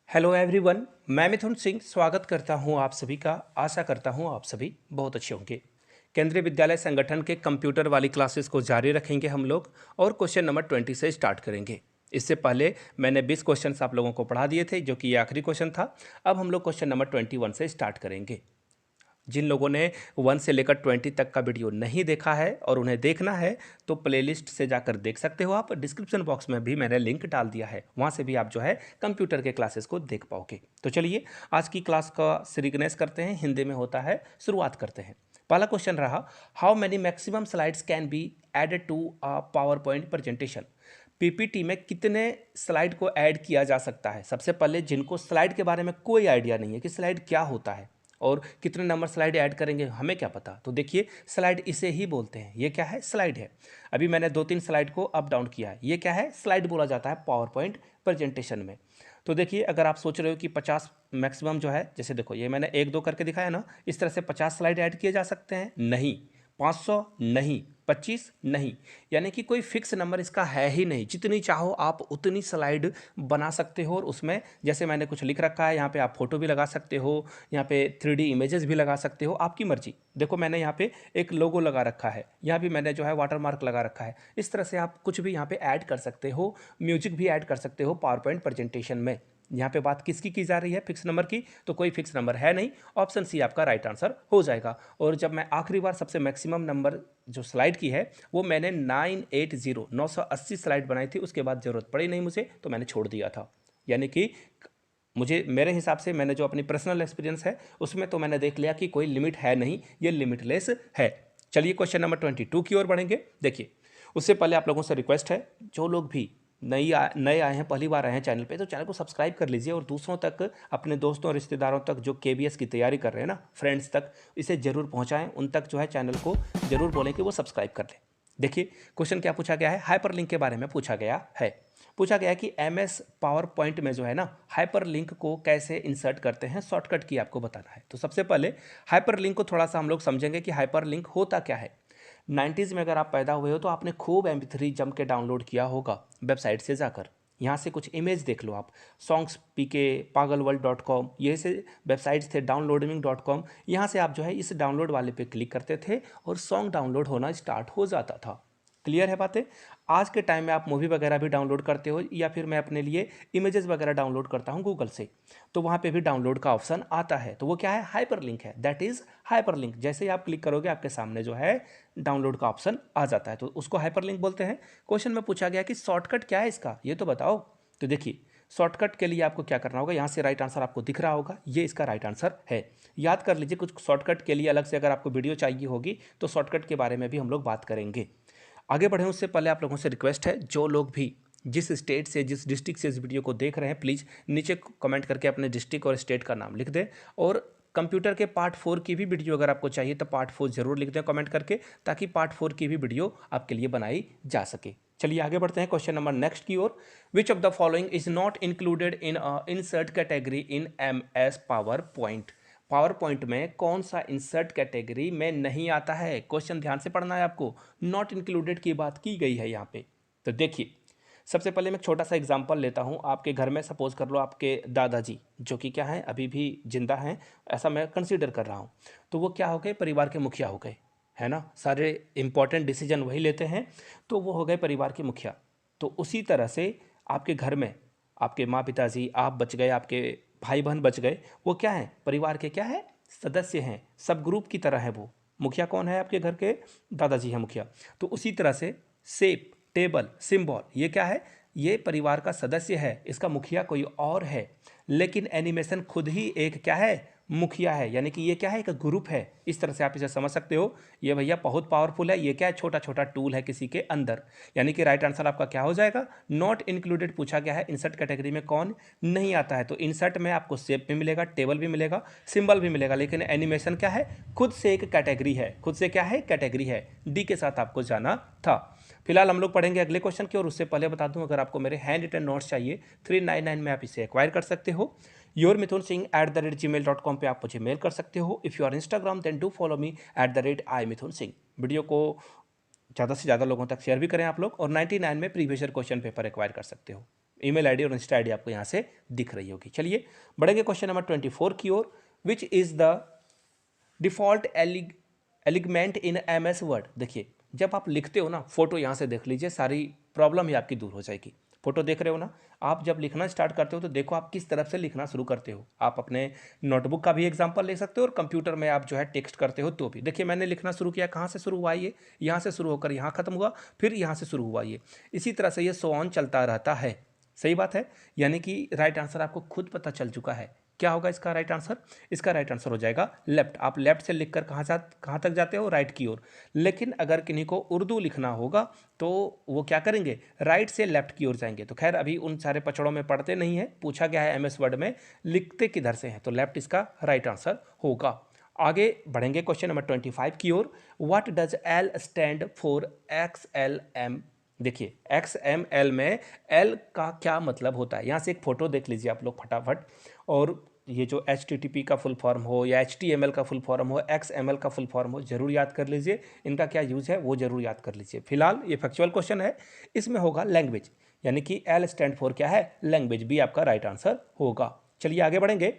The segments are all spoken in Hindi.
हेलो एवरीवन, मैं मिथुन सिंह स्वागत करता हूं आप सभी का। आशा करता हूं आप सभी बहुत अच्छे होंगे। केंद्रीय विद्यालय संगठन के कंप्यूटर वाली क्लासेस को जारी रखेंगे हम लोग और क्वेश्चन नंबर 20 से स्टार्ट करेंगे। इससे पहले मैंने 20 क्वेश्चंस आप लोगों को पढ़ा दिए थे, जो कि ये आखिरी क्वेश्चन था। अब हम लोग क्वेश्चन नंबर 21 से स्टार्ट करेंगे। जिन लोगों ने 1 से लेकर 20 तक का वीडियो नहीं देखा है और उन्हें देखना है तो प्लेलिस्ट से जाकर देख सकते हो आप। डिस्क्रिप्शन बॉक्स में भी मैंने लिंक डाल दिया है, वहाँ से भी आप जो है कंप्यूटर के क्लासेस को देख पाओगे। तो चलिए आज की क्लास का सीरीगनेस करते हैं, हिंदी में होता है, शुरुआत करते हैं। पहला क्वेश्चन रहा, how many maximum slides can be added to a PowerPoint presentation. PPT में कितने स्लाइड को ऐड किया जा सकता है। सबसे पहले जिनको स्लाइड के बारे में कोई आइडिया नहीं है कि स्लाइड क्या होता है और कितने नंबर स्लाइड ऐड करेंगे, हमें क्या पता। तो देखिए, स्लाइड इसे ही बोलते हैं। ये क्या है? स्लाइड है। अभी मैंने 2-3 स्लाइड को अप डाउन किया है। ये क्या है? स्लाइड बोला जाता है पावर पॉइंट प्रेजेंटेशन में। तो देखिए, अगर आप सोच रहे हो कि 50 मैक्सिमम जो है, जैसे देखो ये मैंने 1-2 करके दिखाया ना, इस तरह से 50 स्लाइड ऐड किए जा सकते हैं? नहीं। 500 नहीं, 25 नहीं, यानी कि कोई फिक्स नंबर इसका है ही नहीं। जितनी चाहो आप उतनी स्लाइड बना सकते हो। और उसमें जैसे मैंने कुछ लिख रखा है, यहाँ पे आप फोटो भी लगा सकते हो, यहाँ पे 3D इमेजेस भी लगा सकते हो, आपकी मर्जी। देखो मैंने यहाँ पे एक लोगो लगा रखा है, यहाँ भी मैंने जो है वाटर मार्क लगा रखा है। इस तरह से आप कुछ भी यहाँ पे ऐड कर सकते हो, म्यूजिक भी ऐड कर सकते हो पावर पॉइंट प्रेजेंटेशन में। यहाँ पे बात किसकी की जा रही है? फिक्स नंबर की। तो कोई फिक्स नंबर है नहीं। ऑप्शन सी आपका राइट आंसर हो जाएगा। और जब मैं आखिरी बार सबसे मैक्सिमम नंबर जो स्लाइड की है वो मैंने 980 स्लाइड बनाई थी, उसके बाद ज़रूरत पड़ी नहीं मुझे, तो मैंने छोड़ दिया था। यानी कि मुझे, मेरे हिसाब से, मैंने जो अपनी पर्सनल एक्सपीरियंस है उसमें तो मैंने देख लिया कि कोई लिमिट है नहीं, ये लिमिटलेस है। चलिए क्वेश्चन नंबर 22 की ओर बढ़ेंगे। देखिए, उससे पहले आप लोगों से रिक्वेस्ट है, जो लोग भी नए आए हैं, पहली बार आए हैं चैनल पे, तो चैनल को सब्सक्राइब कर लीजिए और दूसरों तक, अपने दोस्तों और रिश्तेदारों तक जो केबीएस की तैयारी कर रहे हैं ना, फ्रेंड्स तक इसे ज़रूर पहुंचाएं। उन तक जो है चैनल को ज़रूर बोलें कि वो सब्सक्राइब कर लें। देखिए क्वेश्चन क्या पूछा गया है, हाइपर लिंक के बारे में पूछा गया है। पूछा गया है कि एमएस पावर पॉइंट में जो है ना, हाइपर लिंक को कैसे इंसर्ट करते हैं, शॉर्टकट की आपको बताना है। तो सबसे पहले हाइपर लिंक को थोड़ा सा हम लोग समझेंगे कि हाइपर लिंक होता क्या है। 90s में अगर आप पैदा हुए हो तो आपने खूब MP3 जम के डाउनलोड किया होगा वेबसाइट से जाकर। यहाँ से कुछ इमेज देख लो आप, सॉन्ग्स PK, pagalworld.com, ये से वेबसाइट्स थे, downloading.com। यहाँ से आप जो है इस डाउनलोड वाले पे क्लिक करते थे और सॉन्ग डाउनलोड होना स्टार्ट हो जाता था। क्लियर है बातें? आज के टाइम में आप मूवी वगैरह भी डाउनलोड करते हो, या फिर मैं अपने लिए इमेजेस वगैरह डाउनलोड करता हूँ गूगल से, तो वहाँ पे भी डाउनलोड का ऑप्शन आता है। तो वो क्या है? हाइपर लिंक है। That is hyper link. जैसे ही आप क्लिक करोगे आपके सामने जो है डाउनलोड का ऑप्शन आ जाता है, तो उसको हाइपर लिंक बोलते हैं। क्वेश्चन में पूछा गया कि शॉर्टकट क्या है इसका, ये तो बताओ। तो देखिए, शॉर्टकट के लिए आपको क्या करना होगा, यहाँ से राइट आंसर आपको दिख रहा होगा, ये इसका राइट आंसर है। याद कर लीजिए, कुछ शॉर्टकट के लिए अलग से अगर आपको वीडियो चाहिए होगी तो शॉर्टकट के बारे में भी हम लोग बात करेंगे। आगे बढ़ें उससे पहले आप लोगों से रिक्वेस्ट है, जो लोग भी जिस स्टेट से, जिस डिस्ट्रिक्ट से इस वीडियो को देख रहे हैं, प्लीज़ नीचे कमेंट करके अपने डिस्ट्रिक्ट और स्टेट का नाम लिख दें। और कंप्यूटर के पार्ट 4 की भी वीडियो अगर आपको चाहिए तो पार्ट 4 जरूर लिख दें कमेंट करके, ताकि पार्ट 4 की भी वीडियो आपके लिए बनाई जा सके। चलिए आगे बढ़ते हैं क्वेश्चन नंबर नेक्स्ट की ओर। Which of the following is not included in insert category in MS PowerPoint. PowerPoint में कौन सा इंसर्ट कैटेगरी में नहीं आता है? क्वेश्चन ध्यान से पढ़ना है आपको। नॉट इंक्लूडेड की बात की गई है यहाँ पे। तो देखिए, सबसे पहले मैं एक छोटा सा एग्जांपल लेता हूँ। आपके घर में सपोज कर लो आपके दादाजी, जो कि क्या है, अभी भी जिंदा हैं, ऐसा मैं कंसीडर कर रहा हूँ। तो वो क्या हो गए? परिवार के मुखिया हो गए, है ना। सारे इंपॉर्टेंट डिसीजन वही लेते हैं, तो वो हो गए परिवार के मुखिया। तो उसी तरह से आपके घर में आपके माँ पिताजी, आप बच गए, आपके भाई बहन बच गए, वो क्या है? परिवार के क्या है? सदस्य हैं, सब ग्रुप की तरह है वो। मुखिया कौन है? आपके घर के दादाजी हैं मुखिया। तो उसी तरह से शेप, टेबल, सिंबल, ये क्या है? ये परिवार का सदस्य है, इसका मुखिया कोई और है। लेकिन एनिमेशन खुद ही एक क्या है? मुखिया है। यानी कि ये क्या है? एक ग्रुप है। इस तरह से आप इसे समझ सकते हो। ये भैया बहुत पावरफुल है, ये क्या है? छोटा छोटा टूल है किसी के अंदर। यानी कि राइट आंसर आपका क्या हो जाएगा? नॉट इंक्लूडेड पूछा गया है, इंसर्ट कैटेगरी में कौन नहीं आता है। तो इंसर्ट में आपको शेप भी मिलेगा, टेबल भी मिलेगा, सिंबल भी मिलेगा, लेकिन एनिमेशन क्या है? खुद से एक कैटेगरी है। खुद से क्या है? कैटेगरी है। डी के साथ आपको जाना था। फिलहाल हम लोग पढ़ेंगे अगले क्वेश्चन की, और उससे पहले बता दूं, अगर आपको मेरे हैंड रिटन नोट्स चाहिए 399 में आप इसे एक्वायर कर सकते हो। yourmithunsingh@gmail.com पे आप मुझे मेल कर सकते हो। If you are Instagram then do follow me @iMithunSingh। Video को ज़्यादा से ज़्यादा लोगों तक शेयर भी करें आप लोग, और 99 में previous year question paper acquire कर सकते हो। ईमेल आईडी और इंस्टा आईडी आपको यहाँ से दिख रही होगी। चलिए बढ़ेंगे क्वेश्चन नंबर 24 की ओर। Which is the default alignment in MS Word. देखिए जब आप लिखते हो ना, फोटो यहाँ से देख लीजिए, सारी प्रॉब्लम ही आपकी दूर हो जाएगी। फोटो देख रहे हो ना, आप जब लिखना स्टार्ट करते हो तो देखो आप किस तरफ से लिखना शुरू करते हो। आप अपने नोटबुक का भी एग्जांपल ले सकते हो और कंप्यूटर में आप जो है टेक्स्ट करते हो तो भी। देखिए मैंने लिखना शुरू किया, कहाँ से शुरू हुआ ये, यहाँ से शुरू होकर यहाँ खत्म हुआ, फिर यहाँ से शुरू हुआ ये। इसी तरह से ये सो ऑन चलता रहता है। सही बात है, यानी कि राइट आंसर आपको खुद पता चल चुका है। क्या होगा इसका राइट आंसर? इसका राइट आंसर हो जाएगा लेफ्ट। आप लेफ्ट से लिखकर कहाँ तक जाते हो? राइट की ओर। लेकिन अगर किन्हीं को उर्दू लिखना होगा तो वो क्या करेंगे? राइट से लेफ्ट की ओर जाएंगे। तो खैर अभी उन सारे पचड़ों में पढ़ते नहीं है, पूछा गया है MS वर्ड में लिखते किधर से हैं, तो लेफ्ट इसका राइट आंसर होगा। आगे बढ़ेंगे क्वेश्चन नंबर 25 की ओर। What does L stand for XLM। देखिए XML में L का क्या मतलब होता है, यहाँ से एक फोटो देख लीजिए आप लोग फटाफट। और ये जो HTTP का फुल फॉर्म हो या HTML का फुल फॉर्म हो, XML का फुल फॉर्म हो, जरूर याद कर लीजिए। इनका क्या यूज़ है वो जरूर याद कर लीजिए। फिलहाल ये फैक्चुअल क्वेश्चन है, इसमें होगा लैंग्वेज, यानी कि L स्टैंड फॉर क्या है? लैंग्वेज। भी आपका राइट आंसर होगा। चलिए आगे बढ़ेंगे।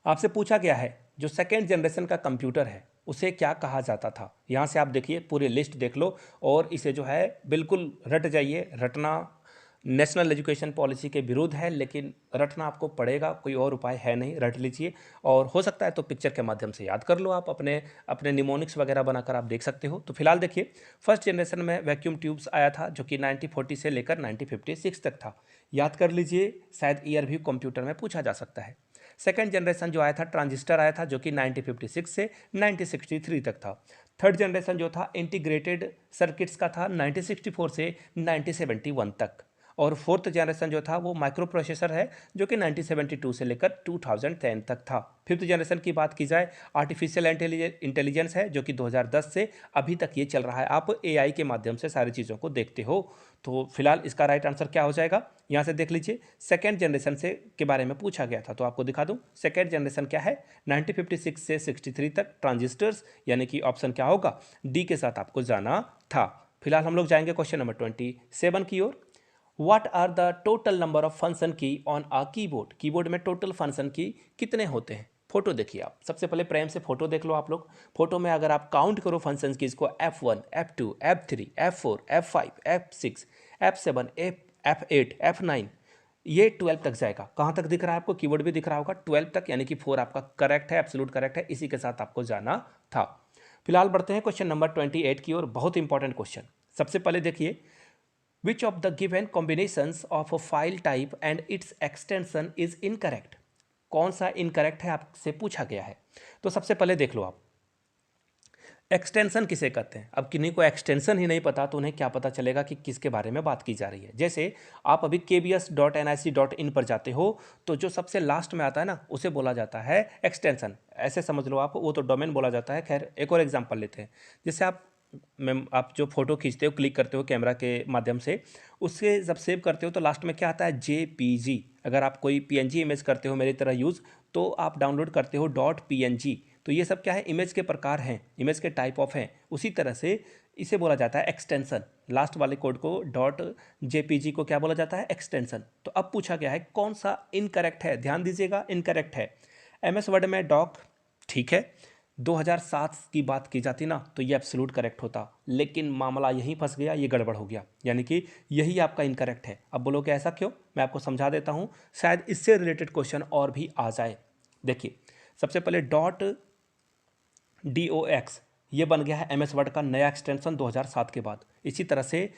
आपसे पूछा गया है जो सेकेंड जनरेशन का कंप्यूटर है उसे क्या कहा जाता था। यहाँ से आप देखिए पूरी लिस्ट देख लो और इसे जो है बिल्कुल रट जाइए। रटना नेशनल एजुकेशन पॉलिसी के विरुद्ध है, लेकिन रटना आपको पड़ेगा, कोई और उपाय है नहीं, रट लीजिए। और हो सकता है तो पिक्चर के माध्यम से याद कर लो, आप अपने अपने निमोनिक्स वगैरह बनाकर आप देख सकते हो। तो फिलहाल देखिए फर्स्ट जनरेशन में वैक्यूम ट्यूब्स आया था जो कि 1940 से लेकर 1956 तक था। याद कर लीजिए, शायद ईयर भी कंप्यूटर में पूछा जा सकता है। सेकेंड जनरेशन जो आया था ट्रांजिस्टर आया था जो कि 1956 से 1963 तक था। थर्ड जनरेशन जो था इंटीग्रेटेड सर्किट्स का था 1964 से 1971 तक। और फोर्थ जनरेशन जो था वो माइक्रो प्रोसेसर है जो कि 1972 से लेकर 2010 तक था। फिफ्थ जनरेशन की बात की जाए आर्टिफिशियल इंटेलिजेंस है जो कि 2010 से अभी तक ये चल रहा है। आप AI के माध्यम से सारी चीज़ों को देखते हो। तो फिलहाल इसका राइट आंसर क्या हो जाएगा? यहाँ से देख लीजिए, सेकेंड जनरेशन से के बारे में पूछा गया था तो आपको दिखा दूँ। सेकेंड जनरेशन क्या है? 1956 से 63 तक ट्रांजिस्टर्स, यानी कि ऑप्शन क्या होगा? D के साथ आपको जाना था। फिलहाल हम लोग जाएंगे क्वेश्चन नंबर 27 की ओर। What are the total number of function की ऑन a कीबोर्ड। कीबोर्ड में टोटल फंक्शन की कितने होते हैं? फोटो देखिए आप, सबसे पहले प्रेम से फोटो देख लो आप लोग। फोटो में अगर आप काउंट करो फंक्शंस की, इसको F1, F2, F3, F4, F5, F6, F7, F8, F9, ये 12 तक जाएगा। कहाँ तक दिख रहा है आपको? कीबोर्ड भी दिख रहा होगा 12 तक, यानी कि 4 आपका करेक्ट है, एब्सोल्यूट करेक्ट है। इसी के साथ आपको जाना था। फिलहाल बढ़ते हैं क्वेश्चन नंबर 28 की ओर। बहुत इंपॉर्टेंट क्वेश्चन। सबसे पहले देखिए, Which of the given combinations of a file type and its extension is incorrect? कौन सा इनकरेक्ट है आपसे पूछा गया है। तो सबसे पहले देख लो आप, एक्सटेंशन किसे कहते हैं। अब किन्हीं को एक्सटेंशन ही नहीं पता तो उन्हें क्या पता चलेगा कि किसके बारे में बात की जा रही है। जैसे आप अभी kbs.nic.in पर जाते हो तो जो सबसे लास्ट में आता है ना उसे बोला जाता है एक्सटेंशन। ऐसे समझ लो आप, वो तो डोमेन बोला जाता है। खैर एक और एग्जांपल लेते हैं। जैसे आप जो फोटो खींचते हो, क्लिक करते हो कैमरा के माध्यम से, उससे जब सेव करते हो तो लास्ट में क्या आता है? JPG। अगर आप कोई PNG इमेज करते हो मेरी तरह यूज़, तो आप डाउनलोड करते हो .png। तो ये सब क्या है? इमेज के प्रकार हैं, इमेज के टाइप ऑफ हैं। उसी तरह से इसे बोला जाता है एक्सटेंशन। लास्ट वाले कोड को .jpg को क्या बोला जाता है? एक्सटेंशन। तो अब पूछा गया है कौन सा इनकरेक्ट है। ध्यान दीजिएगा, इनकरेक्ट है। MS वर्ड में डॉक, ठीक है, 2007 की बात की जाती ना तो ये एब्सोल्यूट करेक्ट होता, लेकिन मामला यहीं फंस गया, ये गड़बड़ हो गया, यानी कि यही आपका इनकरेक्ट है। अब बोलो कि ऐसा क्यों? मैं आपको समझा देता हूँ, शायद इससे रिलेटेड क्वेश्चन और भी आ जाए। देखिए सबसे पहले .dox ये बन गया है MS वर्ड का नया एक्सटेंशन 2007 के बाद। इसी तरह से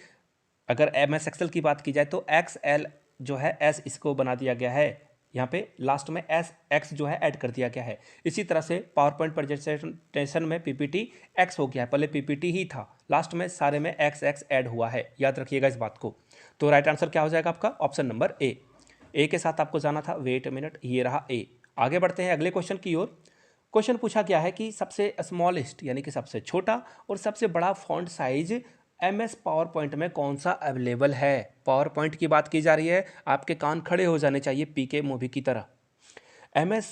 अगर MS एक्सेल की बात की जाए तो XL जो है S इसको बना दिया गया है, यहाँ पे लास्ट में SX जो है ऐड कर दिया गया है। इसी तरह से पावर पॉइंट प्रेजेंटेशन में PPT X हो गया है, पहले PPT ही था, लास्ट में सारे में XX ऐड हुआ है। याद रखिएगा इस बात को। तो राइट आंसर क्या हो जाएगा आपका? ऑप्शन नंबर ए के साथ आपको जाना था। वेट मिनट, ये रहा A। आगे बढ़ते हैं अगले क्वेश्चन की ओर। क्वेश्चन पूछा गया है कि सबसे स्मॉलेस्ट यानी कि सबसे छोटा और सबसे बड़ा font size MS PowerPoint में कौन सा अवेलेबल है। पावर पॉइंट की बात की जा रही है, आपके कान खड़े हो जाने चाहिए PK मूवी की तरह। MS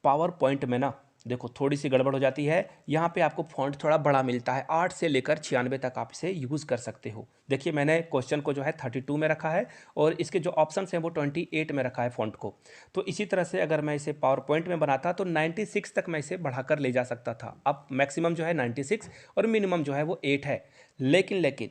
पावर पॉइंट में ना देखो थोड़ी सी गड़बड़ हो जाती है, यहाँ पे आपको फॉन्ट थोड़ा बड़ा मिलता है, 8 से लेकर 96 तक आप इसे यूज़ कर सकते हो। देखिए मैंने क्वेश्चन को जो है 32 में रखा है और इसके जो ऑप्शन हैं वो 28 में रखा है फॉन्ट को। तो इसी तरह से अगर मैं इसे पावर पॉइंट में बनाता तो 96 तक मैं इसे बढ़ाकर ले जा सकता था। अब मैक्सिमम जो है 96 और मिनिमम जो है वो 8 है। लेकिन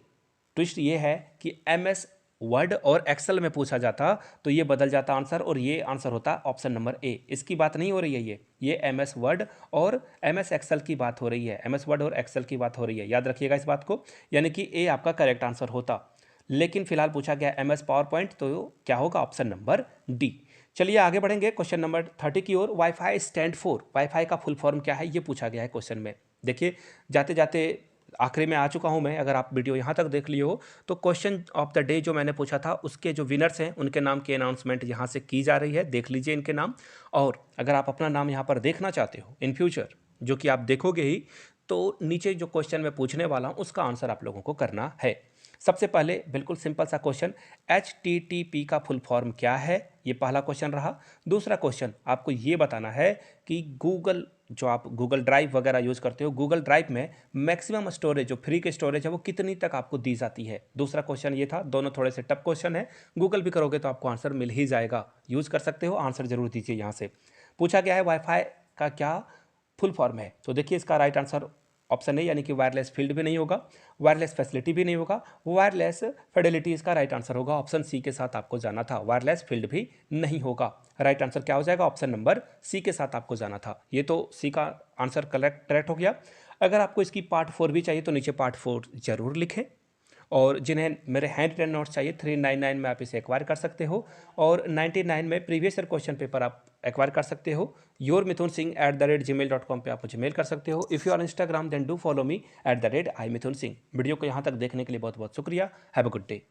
ट्विस्ट ये है कि MS वर्ड और एक्सेल में पूछा जाता तो ये बदल जाता आंसर, और ये आंसर होता ऑप्शन नंबर ए। इसकी बात नहीं हो रही है, ये MS वर्ड और MS एक्सेल की बात हो रही है, MS वर्ड और एक्सेल की बात हो रही है, याद रखिएगा इस बात को। यानी कि ए आपका करेक्ट आंसर होता, लेकिन फिलहाल पूछा गया MS पावर पॉइंट, तो क्या होगा ऑप्शन नंबर डी। चलिए आगे बढ़ेंगे क्वेश्चन नंबर 30 की ओर। वाईफाई स्टैंड फॉर, वाईफाई का फुल फॉर्म क्या है ये पूछा गया है क्वेश्चन में। देखिए जाते जाते आखिरी में आ चुका हूं मैं, अगर आप वीडियो यहां तक देख लिए हो तो क्वेश्चन ऑफ द डे जो मैंने पूछा था उसके जो विनर्स हैं उनके नाम की अनाउंसमेंट यहां से की जा रही है, देख लीजिए इनके नाम। और अगर आप अपना नाम यहां पर देखना चाहते हो इन फ्यूचर, जो कि आप देखोगे ही, तो नीचे जो क्वेश्चन मैं पूछने वाला हूं उसका आंसर आप लोगों को करना है। सबसे पहले बिल्कुल सिंपल सा क्वेश्चन, HTTP का फुल फॉर्म क्या है, ये पहला क्वेश्चन रहा। दूसरा क्वेश्चन आपको ये बताना है कि गूगल, जो आप गूगल ड्राइव वगैरह यूज़ करते हो, गूगल ड्राइव में मैक्सिमम स्टोरेज जो फ्री की स्टोरेज है वो कितनी तक आपको दी जाती है। दूसरा क्वेश्चन ये था, दोनों थोड़े से टफ क्वेश्चन है, गूगल भी करोगे तो आपको आंसर मिल ही जाएगा, यूज़ कर सकते हो, आंसर जरूर दीजिए। यहाँ से पूछा गया है वाईफाई का क्या फुल फॉर्म है, तो देखिए इसका राइट आंसर ऑप्शन है, यानी कि वायरलेस फील्ड भी नहीं होगा, वायरलेस फैसिलिटी भी नहीं होगा, वायरलेस फिडेलिटी इसका राइट आंसर होगा। ऑप्शन सी के साथ आपको जाना था, वायरलेस फील्ड भी नहीं होगा। राइट आंसर क्या हो जाएगा, ऑप्शन नंबर सी के साथ आपको जाना था। ये तो सी का आंसर करेक्ट हो गया। अगर आपको इसकी पार्ट 4 भी चाहिए तो नीचे पार्ट 4 जरूर लिखें, और जिन्हें मेरे हैंड रिटन नोट्स चाहिए 399 में आप इसे एक्वायर कर सकते हो, और 99 में प्रीवियस ईयर क्वेश्चन पेपर आप एक्वायर कर सकते हो। yourmithunsingh@gmail.com पे आप मुझे मेल कर सकते हो। If you are Instagram then do follow me @iMithunSingh। Video को यहाँ तक देखने के लिए बहुत बहुत शुक्रिया। Have a good day.